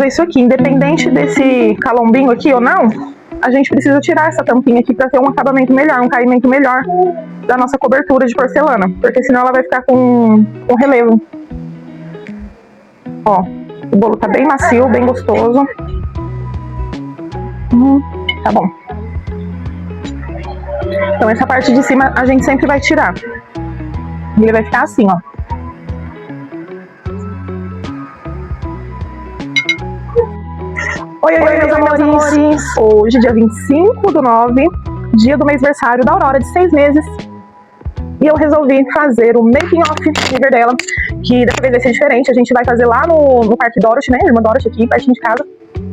isso aqui. Independente desse calombinho aqui ou não, a gente precisa tirar essa tampinha aqui para ter um acabamento melhor, um caimento melhor da nossa cobertura de porcelana, porque senão ela vai ficar com relevo. Ó, o bolo tá bem macio, bem gostoso. Tá bom. Então essa parte de cima a gente sempre vai tirar. E ele vai ficar assim, ó. Oi, meus amores! Hoje, dia 25/9, dia do mêsversário da Aurora de 6 meses. E eu resolvi fazer o making off liver dela, que dessa vez vai ser diferente. A gente vai fazer lá no Parque Dorothy, né? Irmã Dorothy aqui, pertinho de casa.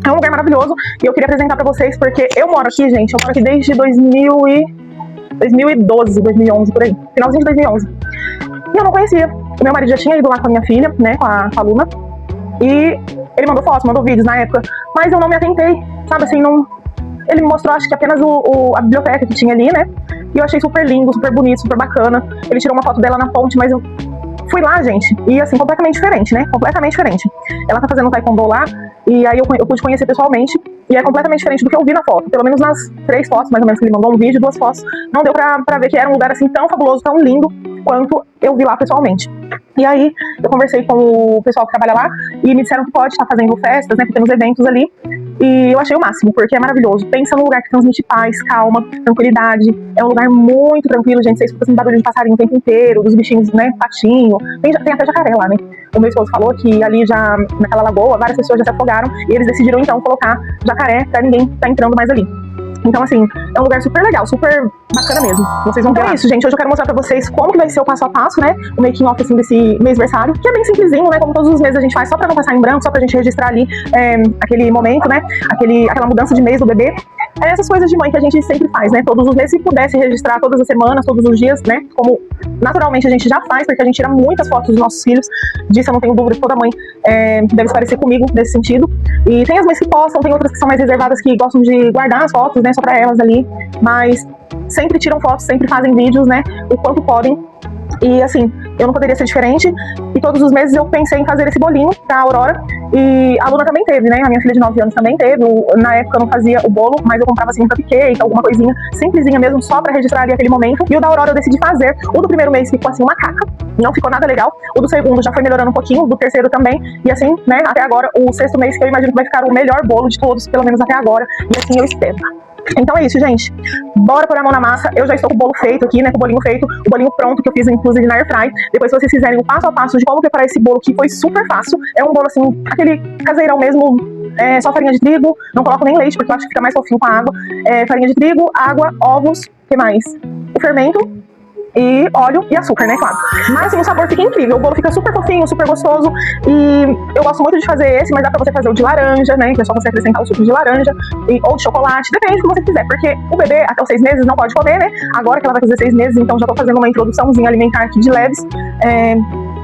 É um lugar maravilhoso e eu queria apresentar pra vocês porque eu moro aqui, gente. Eu moro aqui desde 2012, 2011, por aí. Finalzinho de 2011. E eu não conhecia. O meu marido já tinha ido lá com a minha filha, né? Com a Luna. E ele mandou fotos, mandou vídeos na época. Mas eu não me atentei, sabe assim, não... Ele me mostrou, acho que apenas a biblioteca que tinha ali, né? E eu achei super lindo, super bonito, super bacana. Ele tirou uma foto dela na fonte, mas eu fui lá, gente, e assim, completamente diferente, né? Completamente diferente. Ela tá fazendo taekwondo lá, e aí eu pude conhecer pessoalmente, e é completamente diferente do que eu vi na foto. Pelo menos nas 3 fotos, mais ou menos, que ele mandou um vídeo, 2 fotos, não deu pra ver que era um lugar assim tão fabuloso, tão lindo, quanto eu vi lá pessoalmente. E aí, eu conversei com o pessoal que trabalha lá, e me disseram que pode estar fazendo festas, né, pequenos eventos ali, e eu achei o máximo, porque é maravilhoso. Pensa num lugar que transmite paz, calma, tranquilidade. É um lugar muito tranquilo, gente. Você escuta assim, barulho de passarinho o tempo inteiro, dos bichinhos, né, patinho. Tem até jacaré lá, né? O meu esposo falou que ali já, naquela lagoa, várias pessoas já se afogaram, e eles decidiram então colocar jacaré pra ninguém tá entrando mais ali. Então, assim, é um lugar super legal, super bacana mesmo. Vocês vão ver lá. É isso, gente. Hoje eu quero mostrar pra vocês como que vai ser o passo a passo, né? O making off, assim, desse mêsversário, que é bem simplesinho, né? Como todos os meses a gente faz, só pra não passar em branco, só pra gente registrar ali aquele momento, né? Aquela mudança de mês do bebê. É essas coisas de mãe que a gente sempre faz, né? Todos os meses, se pudesse registrar todas as semanas, todos os dias, né? Como naturalmente a gente já faz, porque a gente tira muitas fotos dos nossos filhos. Disso eu não tenho dúvida que toda mãe deve se parecer comigo nesse sentido. E tem as mães que postam, tem outras que são mais reservadas que gostam de guardar as fotos, né? Só pra elas ali. Mas sempre tiram fotos, sempre fazem vídeos, né? O quanto podem. E assim, eu não poderia ser diferente. E todos os meses eu pensei em fazer esse bolinho pra Aurora. E a Luna também teve, né? A minha filha de 9 anos também teve. Na época eu não fazia o bolo, mas eu comprava assim um cupcake, alguma coisinha simplesinha mesmo, só pra registrar ali aquele momento. E o da Aurora eu decidi fazer. O do primeiro mês ficou assim uma caca, não ficou nada legal. O do segundo já foi melhorando um pouquinho, o do terceiro também. E assim, né, até agora, o 6º mês que eu imagino que vai ficar o melhor bolo de todos, pelo menos até agora. E assim eu espero. Então é isso, gente. Bora pôr a mão na massa. Eu já estou com o bolo feito aqui, né? Com o bolinho feito. O bolinho pronto, que eu fiz, inclusive, na airfry. Depois, se vocês fizerem o passo a passo de como preparar esse bolo, que foi super fácil. É um bolo, assim, aquele caseirão mesmo. Só farinha de trigo. Não coloco nem leite, porque eu acho que fica mais fofinho com a água. Farinha de trigo, água, ovos. O que mais? O fermento. E óleo e açúcar, né, claro. Mas assim, o sabor fica incrível, o bolo fica super fofinho, super gostoso. E eu gosto muito de fazer esse, mas dá pra você fazer o de laranja, né, que é só você acrescentar o suco de laranja, ou de chocolate, depende do que você quiser. Porque o bebê até os 6 meses não pode comer, né. Agora que ela vai fazer 6 meses, então já tô fazendo uma introduçãozinha alimentar aqui de leves.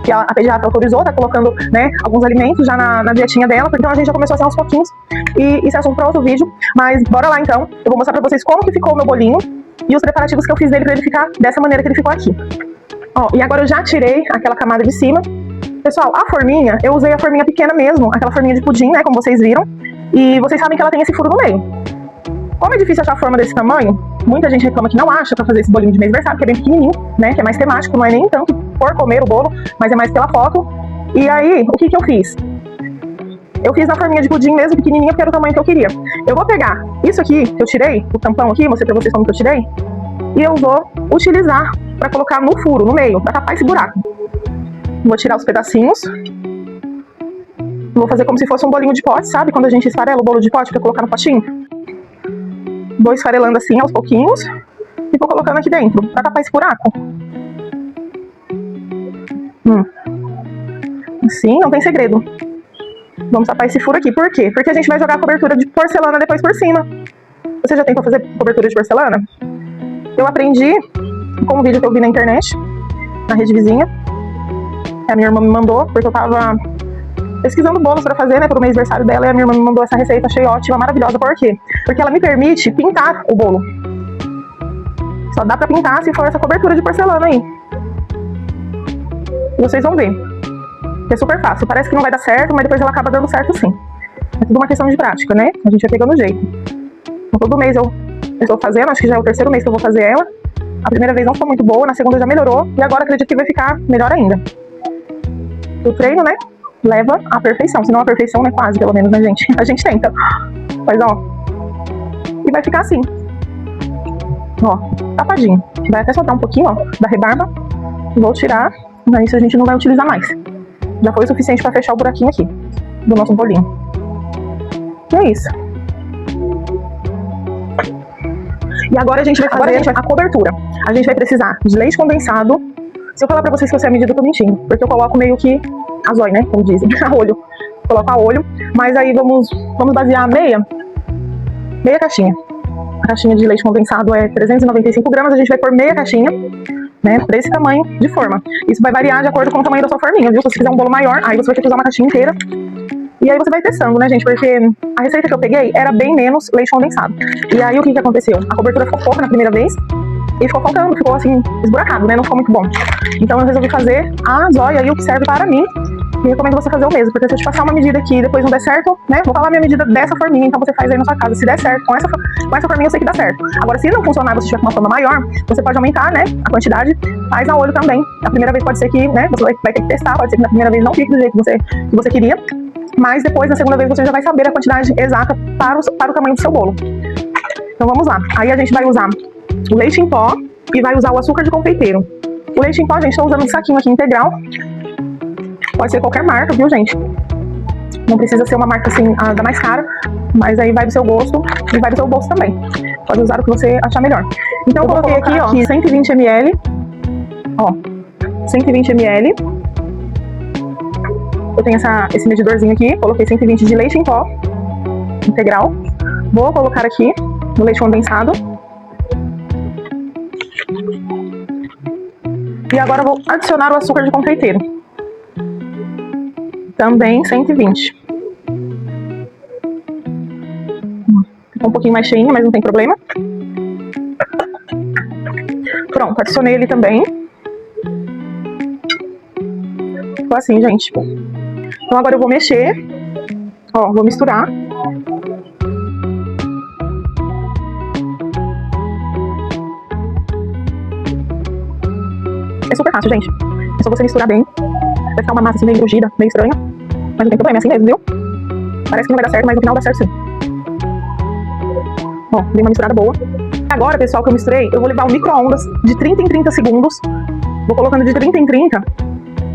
Que a pediatra autorizou, tá colocando, né, alguns alimentos já na dietinha dela, então a gente já começou assim aos pouquinhos. E isso é assunto para outro vídeo, mas bora lá então. Eu vou mostrar pra vocês como que ficou o meu bolinho e os preparativos que eu fiz dele pra ele ficar dessa maneira que ele ficou aqui. Ó, e agora eu já tirei aquela camada de cima. Pessoal, a forminha, eu usei a forminha pequena mesmo, aquela forminha de pudim, né, como vocês viram. E vocês sabem que ela tem esse furo no meio. Como é difícil achar forma desse tamanho, muita gente reclama que não acha pra fazer esse bolinho de mêsversário, que é bem pequenininho, né, que é mais temático, não é nem tanto por comer o bolo, mas é mais pela foto. E aí, o que que eu fiz? Eu fiz na forminha de pudim mesmo, pequenininha, porque era o tamanho que eu queria. Eu vou pegar isso aqui, que eu tirei, o tampão aqui, mostrei pra vocês como que eu tirei, e eu vou utilizar pra colocar no furo, no meio, pra tapar esse buraco. Vou tirar os pedacinhos. Vou fazer como se fosse um bolinho de pote, sabe? Quando a gente esfarela o bolo de pote pra colocar no potinho. Vou esfarelando assim, aos pouquinhos, e vou colocando aqui dentro, pra tapar esse buraco. Assim, não tem segredo. Vamos tapar esse furo aqui. Por quê? Porque a gente vai jogar a cobertura de porcelana depois por cima. Você já tentou fazer cobertura de porcelana? Eu aprendi com um vídeo que eu vi na internet, na rede vizinha. A minha irmã me mandou, porque eu tava pesquisando bolos pra fazer, né, pro mêsversário dela, e a minha irmã me mandou essa receita, achei ótima, maravilhosa. Por quê? Porque ela me permite pintar o bolo. Só dá pra pintar se for essa cobertura de porcelana aí. E vocês vão ver. É super fácil, parece que não vai dar certo, mas depois ela acaba dando certo sim. É tudo uma questão de prática, né? A gente vai pegando o jeito. Então, todo mês eu estou fazendo, acho que já é o terceiro mês que eu vou fazer ela. A primeira vez não ficou muito boa, na segunda já melhorou, e agora acredito que vai ficar melhor ainda. O treino, né, leva à perfeição, se não a perfeição, né, quase, pelo menos, né, gente? A gente tenta. Mas, ó, e vai ficar assim. Ó, tapadinho. Vai até soltar um pouquinho, ó, da rebarba. Vou tirar, mas isso a gente não vai utilizar mais. Já foi o suficiente para fechar o buraquinho aqui do nosso bolinho. E é isso. E agora a gente vai fazer a cobertura. A gente vai precisar de leite condensado. Se eu falar pra vocês que eu sei a medida, eu tô mentindo. Porque eu coloco meio que a zóio, né? Como dizem, a olho. Coloco a olho. Mas aí vamos basear meia caixinha. A caixinha de leite condensado é 395 gramas. A gente vai pôr meia caixinha, né? Pra esse tamanho de forma. Isso vai variar de acordo com o tamanho da sua forminha, viu? Se você quiser um bolo maior, aí você vai ter que usar uma caixinha inteira. E aí você vai testando, né, gente? Porque a receita que eu peguei era bem menos leite condensado. E aí o que aconteceu? A cobertura ficou pouca na primeira vez e ficou faltando, ficou assim, esburacado, né? Não ficou muito bom. Então eu resolvi fazer a zóia aí, o que serve para mim. E recomendo você fazer o mesmo, porque se eu te passar uma medida aqui e depois não der certo, né? Vou falar minha medida dessa forminha, então você faz aí na sua casa. Se der certo, com essa forminha eu sei que dá certo. Agora, se não funcionar, você tiver com uma forma maior, você pode aumentar, né, a quantidade, faz a olho também. A primeira vez pode ser que, né, você vai ter que testar, pode ser que na primeira vez não fique do jeito que você queria. Mas depois, na segunda vez, você já vai saber a quantidade exata para o tamanho do seu bolo. Então vamos lá. Aí a gente vai usar o leite em pó e vai usar o açúcar de confeiteiro. O leite em pó, a gente está usando um saquinho aqui integral. Pode ser qualquer marca, viu, gente? Não precisa ser uma marca assim, a da mais cara, mas aí vai do seu gosto e vai do seu bolso também. Pode usar o que você achar melhor. Então eu coloquei aqui, ó, 120 ml. Ó, 120 ml. Eu tenho esse medidorzinho aqui, coloquei 120 de leite em pó integral. Vou colocar aqui no leite condensado. E agora eu vou adicionar o açúcar de confeiteiro. Também 120. Ficou um pouquinho mais cheinho, mas não tem problema. Pronto, adicionei ele também. Ficou assim, gente. Então agora eu vou mexer. Ó, vou misturar. É super fácil, gente. É só você misturar bem. Vai ficar uma massa assim meio grugida, meio estranha. Mas não tem problema, é assim mesmo, viu? Parece que não vai dar certo, mas no final dá certo sim. Ó, dei uma misturada boa. Agora, pessoal, que eu misturei, eu vou levar um micro-ondas de 30 em 30 segundos. Vou colocando de 30 em 30.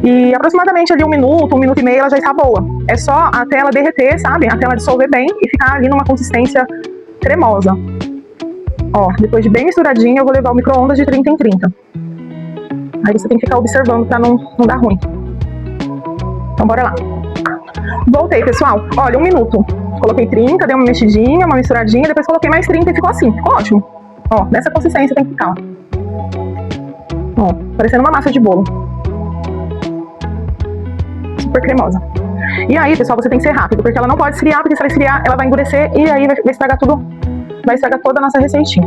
E aproximadamente ali 1 minuto e meio, ela já está boa. É só até ela derreter, sabe? Até ela dissolver bem e ficar ali numa consistência cremosa. Ó, depois de bem misturadinha, eu vou levar o micro-ondas de 30 em 30. Aí você tem que ficar observando pra não dar ruim. Então bora lá. Voltei, pessoal. Olha, 1 minuto. Coloquei 30, dei uma mexidinha, uma misturadinha, depois coloquei mais 30 e ficou assim. Ficou ótimo. Ó, nessa consistência tem que ficar. Ó, parecendo uma massa de bolo. Super cremosa. E aí, pessoal, você tem que ser rápido, porque ela não pode esfriar, porque se ela esfriar, ela vai endurecer e aí vai estragar tudo. Vai estragar toda a nossa receitinha.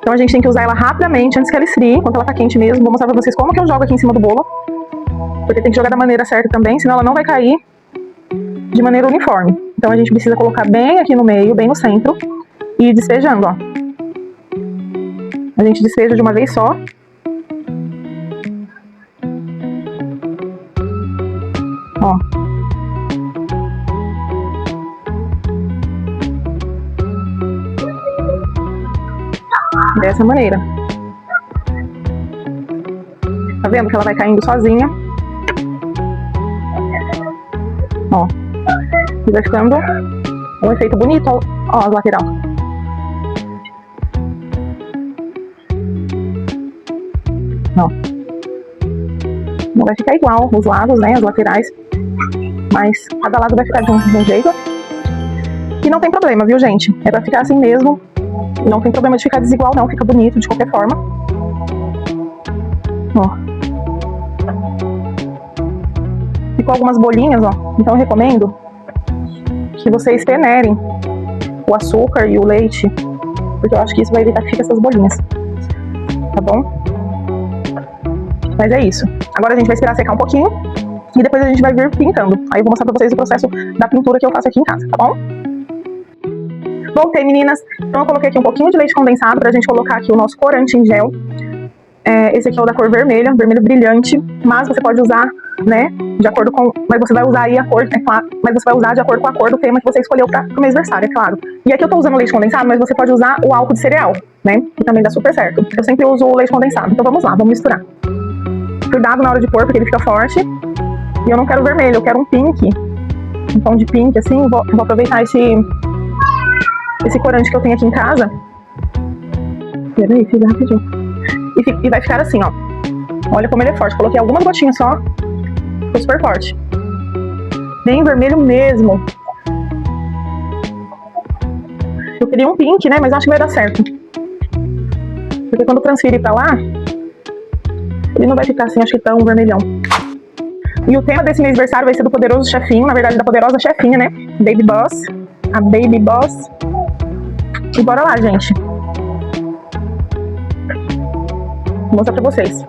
Então a gente tem que usar ela rapidamente, antes que ela esfrie, enquanto ela tá quente mesmo. Vou mostrar pra vocês como que eu jogo aqui em cima do bolo. Porque tem que jogar da maneira certa também, senão ela não vai cair de maneira uniforme. Então a gente precisa colocar bem aqui no meio, bem no centro, e ir despejando, ó. A gente despeja de uma vez só. Ó. Dessa maneira. Tá vendo que ela vai caindo sozinha? Ó. E vai ficando um efeito bonito, ó, as lateral. Ó. Não vai ficar igual os lados, né, as laterais. Mas cada lado vai ficar de um jeito. E não tem problema, viu, gente? É pra ficar assim mesmo. Não tem problema de ficar desigual, não. Fica bonito de qualquer forma. Ó. Ficou algumas bolinhas, ó. Então eu recomendo que vocês peneirem o açúcar e o leite, porque eu acho que isso vai evitar que fique essas bolinhas. Tá bom? Mas é isso. Agora a gente vai esperar secar um pouquinho E depois a gente vai vir pintando. Aí eu vou mostrar pra vocês o processo da pintura que eu faço aqui em casa, tá bom? Voltei, meninas. Então eu coloquei aqui um pouquinho de leite condensado pra gente colocar aqui o nosso corante em gel. Esse aqui é o da cor vermelha, vermelho brilhante. Mas você pode usar, né, de acordo com... Mas você vai usar aí a cor, é claro. Mas você vai usar de acordo com a cor do tema que você escolheu pro mêsversário, é claro. E aqui eu tô usando leite condensado, mas você pode usar o álcool de cereal, né? Que também dá super certo. Eu sempre uso o leite condensado. Então vamos lá, vamos misturar. Cuidado na hora de pôr, porque ele fica forte. E eu não quero vermelho, eu quero um pink. Um tom de pink, assim. Vou aproveitar esse corante que eu tenho aqui em casa. Peraí, filha, rapidinho. E vai ficar assim, ó. Olha como ele é forte. Coloquei algumas gotinhas só. Ficou super forte. Bem vermelho mesmo. Eu queria um pink, né? Mas acho que vai dar certo. Porque quando transferir pra lá, ele não vai ficar assim, acho que tão vermelhão. E o tema desse mêsversário vai ser do poderoso chefinho, na verdade da poderosa chefinha, né? Baby Boss. A Baby Boss. E bora lá, gente. Vou mostrar pra vocês.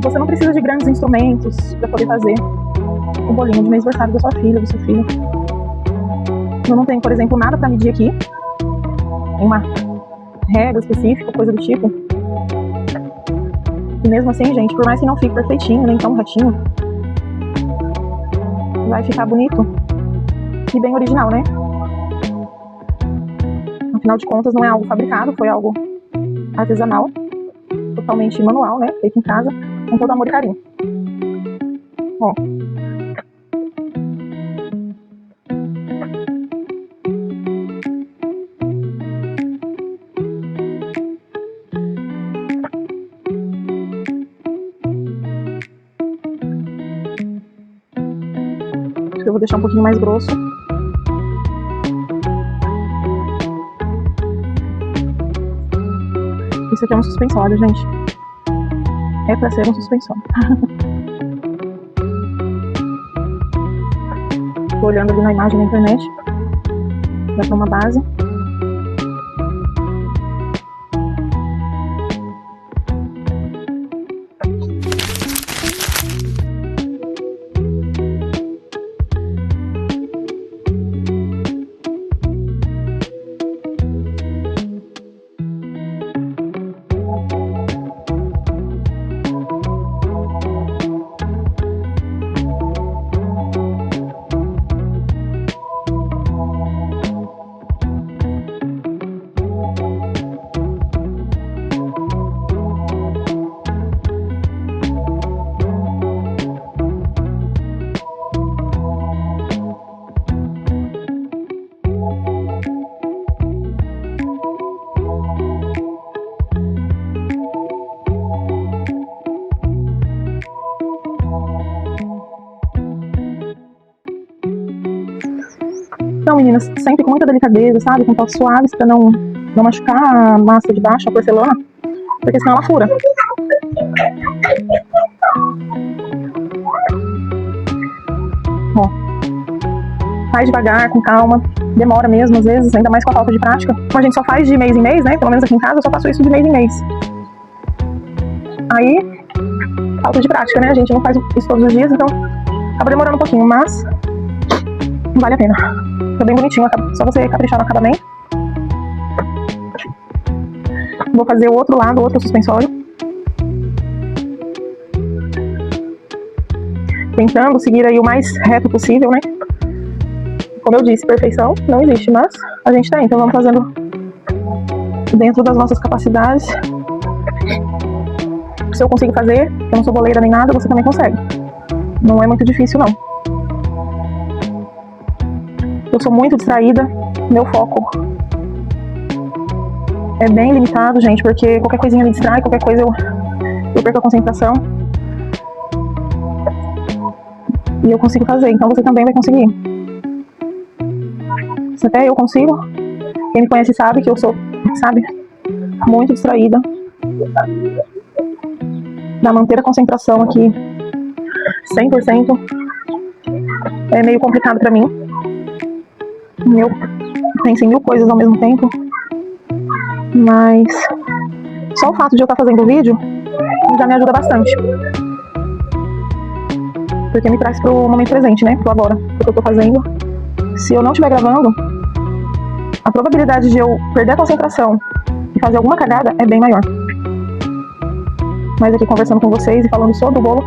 Você não precisa de grandes instrumentos para poder fazer o bolinho de mêsversário da sua filha, do seu filho. Eu não tenho, por exemplo, nada para medir aqui. Tem uma regra específica, coisa do tipo. E mesmo assim, gente, por mais que não fique perfeitinho, nem tão retinho, vai ficar bonito e bem original, né? Afinal de contas, não é algo fabricado, foi algo artesanal, totalmente manual, né? Feito em casa, com todo amor e carinho. Ó. Acho que eu vou deixar um pouquinho mais grosso. Isso aqui é um suspensório, gente. É pra ser um suspensório. Tô olhando ali na imagem na internet. Vai pra uma base. Então, meninas, sempre com muita delicadeza, sabe? Com toques suaves pra não machucar a massa de baixo, a porcelana, porque senão ela fura. Ó. Faz devagar, com calma, demora mesmo às vezes, ainda mais com a falta de prática. Como a gente só faz de mês em mês, né? Pelo menos aqui em casa eu só faço isso de mês em mês. Aí, falta de prática, né? A gente não faz isso todos os dias, então acaba demorando um pouquinho, mas vale a pena. Fica bem bonitinho, só você caprichar no acabamento. Vou fazer o outro lado, o outro suspensório. Tentando seguir aí o mais reto possível, né? Como eu disse, perfeição não existe, mas a gente tem, então vamos fazendo dentro das nossas capacidades. Se eu consigo fazer, eu não sou boleira nem nada, você também consegue. Não é muito difícil, não. Eu sou muito distraída, meu foco é bem limitado, gente, porque qualquer coisinha me distrai, qualquer coisa eu perco a concentração. E eu consigo fazer, então você também vai conseguir. Se até eu consigo, quem me conhece sabe que eu sou, sabe, muito distraída. Pra manter a concentração aqui 100% é meio complicado pra mim. Eu penso em 1000 coisas ao mesmo tempo, mas só o fato de eu estar fazendo o vídeo já me ajuda bastante, porque me traz pro momento presente, né, pro agora, o que eu tô fazendo. Se eu não estiver gravando, a probabilidade de eu perder a concentração e fazer alguma cagada é bem maior. Mas aqui conversando com vocês e falando sobre o bolo,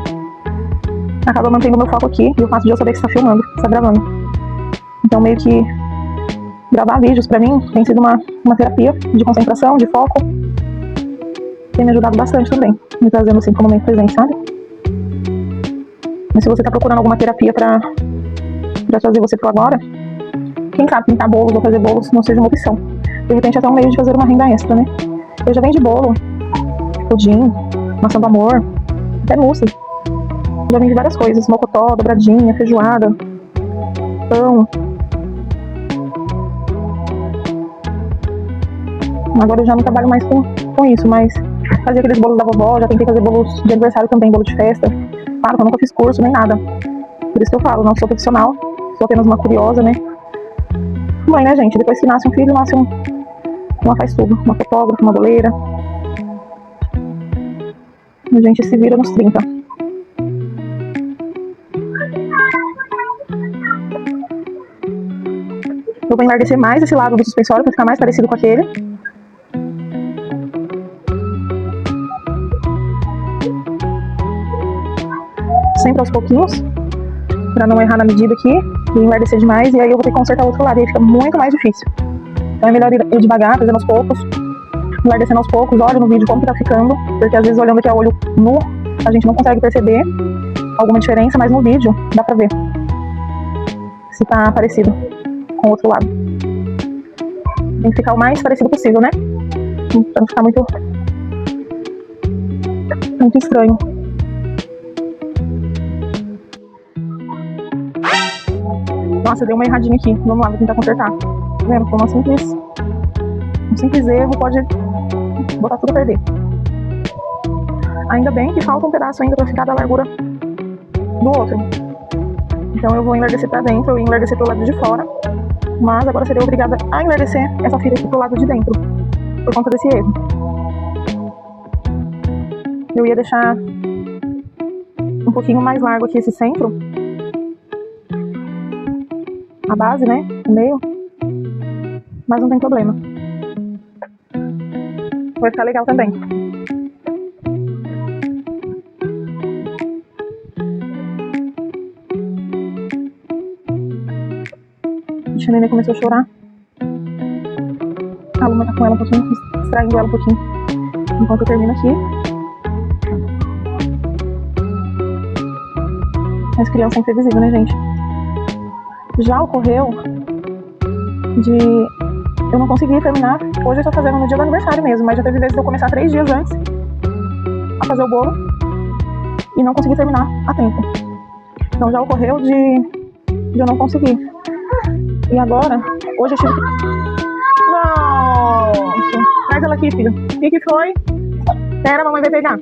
acaba mantendo o meu foco aqui, e o fato de eu saber que você está filmando, que você está gravando. Então meio que gravar vídeos pra mim tem sido uma terapia de concentração, de foco. Tem me ajudado bastante também, me trazendo assim pro momento presente, sabe? Mas se você tá procurando alguma terapia pra trazer você pro agora, quem sabe pintar bolos ou fazer bolos não seja uma opção. De repente até um meio de fazer uma renda extra, né? Eu já vendi bolo, pudim, maçã do amor, até mousse. Já vendi várias coisas, mocotó, dobradinha, feijoada, pão. Agora eu já não trabalho mais com isso, mas fazia aqueles bolos da vovó, já tentei fazer bolos de aniversário também, bolo de festa. Claro que eu nunca fiz curso nem nada. Por isso que eu falo, não sou profissional, sou apenas uma curiosa, né? Mãe, né, gente? Depois que nasce um filho, nasce uma faz tudo. Uma fotógrafa, uma boleira. A gente se vira nos 30. Eu vou enlarguecer mais esse lado do suspensório para ficar mais parecido com aquele. Sempre aos pouquinhos, para não errar na medida aqui e enlarguecer demais, e aí eu vou ter que consertar o outro lado, e aí fica muito mais difícil. Então é melhor ir devagar, fazendo aos poucos, enlarguecendo aos poucos. Olha no vídeo como que tá ficando, porque às vezes olhando aqui a olho nu, a gente não consegue perceber alguma diferença, mas no vídeo dá pra ver se tá parecido com o outro lado. Tem que ficar o mais parecido possível, né? Pra não ficar muito estranho. Nossa, deu uma erradinha aqui. Vamos lá, vou tentar consertar. Tá vendo? Foi um simples erro pode botar tudo a perder. Ainda bem que falta um pedaço ainda pra ficar da largura do outro. Então eu vou enlarguecer pra dentro e enlarguecer pro lado de fora. Mas agora serei obrigada a enlarguecer essa fita aqui pro lado de dentro, por conta desse erro. Eu ia deixar um pouquinho mais largo aqui esse centro, a base, né, o meio, mas não tem problema. Vai ficar legal também. A neném começou a chorar. A Luma tá com ela um pouquinho, distraindo ela um pouquinho, enquanto eu termino aqui. Mas criança é imprevisível, né, gente? Já ocorreu de eu não conseguir terminar. Hoje eu tô fazendo no dia do aniversário mesmo, mas já teve vezes de eu começar 3 dias antes a fazer o bolo e não conseguir terminar a tempo. Então já ocorreu de eu não conseguir. E agora, hoje eu tive que... Nossa! Traz ela aqui, filho. O que foi? Pera, a mamãe vai pegar.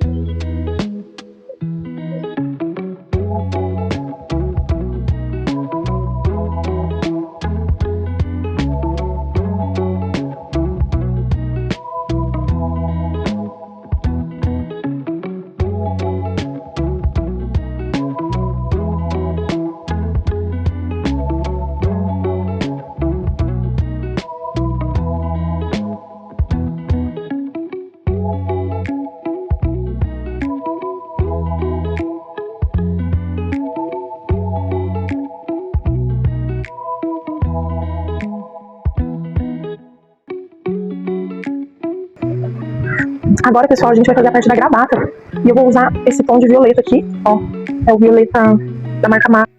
Agora, pessoal, a gente vai fazer a parte da gravata. E eu vou usar esse tom de violeta aqui, ó. É o violeta da marca MAC.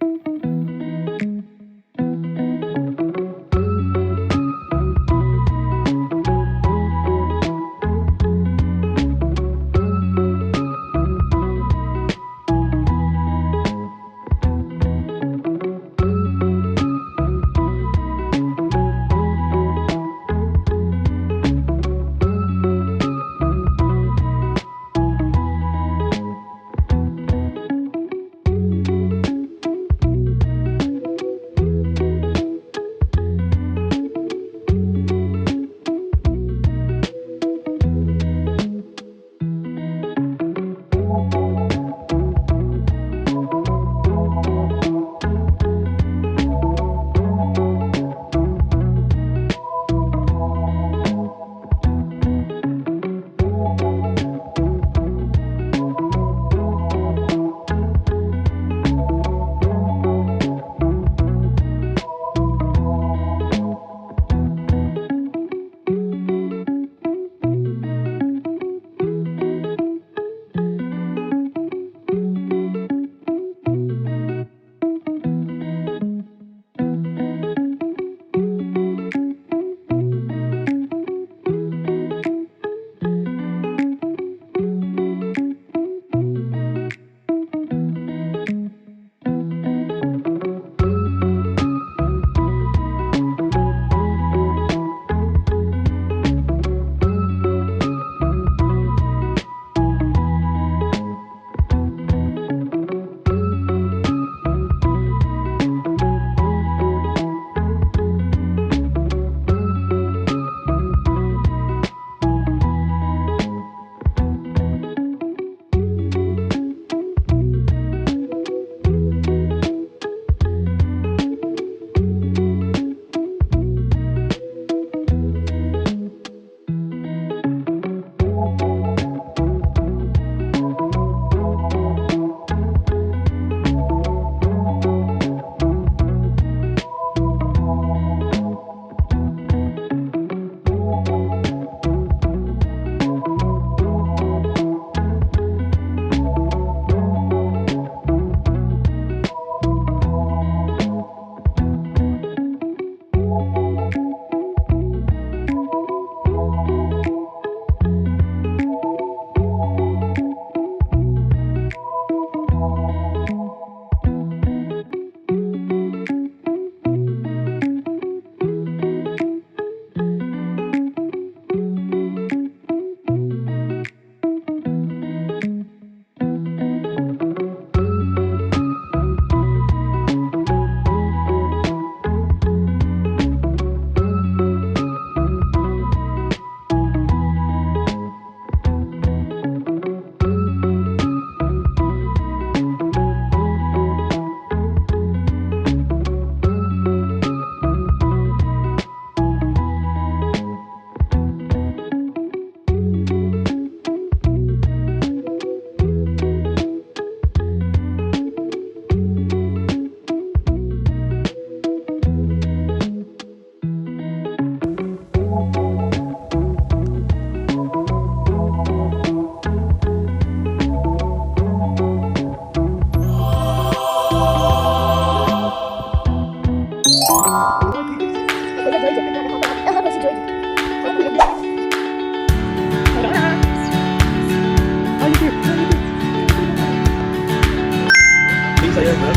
Isso aí, né?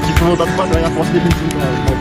Tipo, voltar pra trás, a força de 25 reais.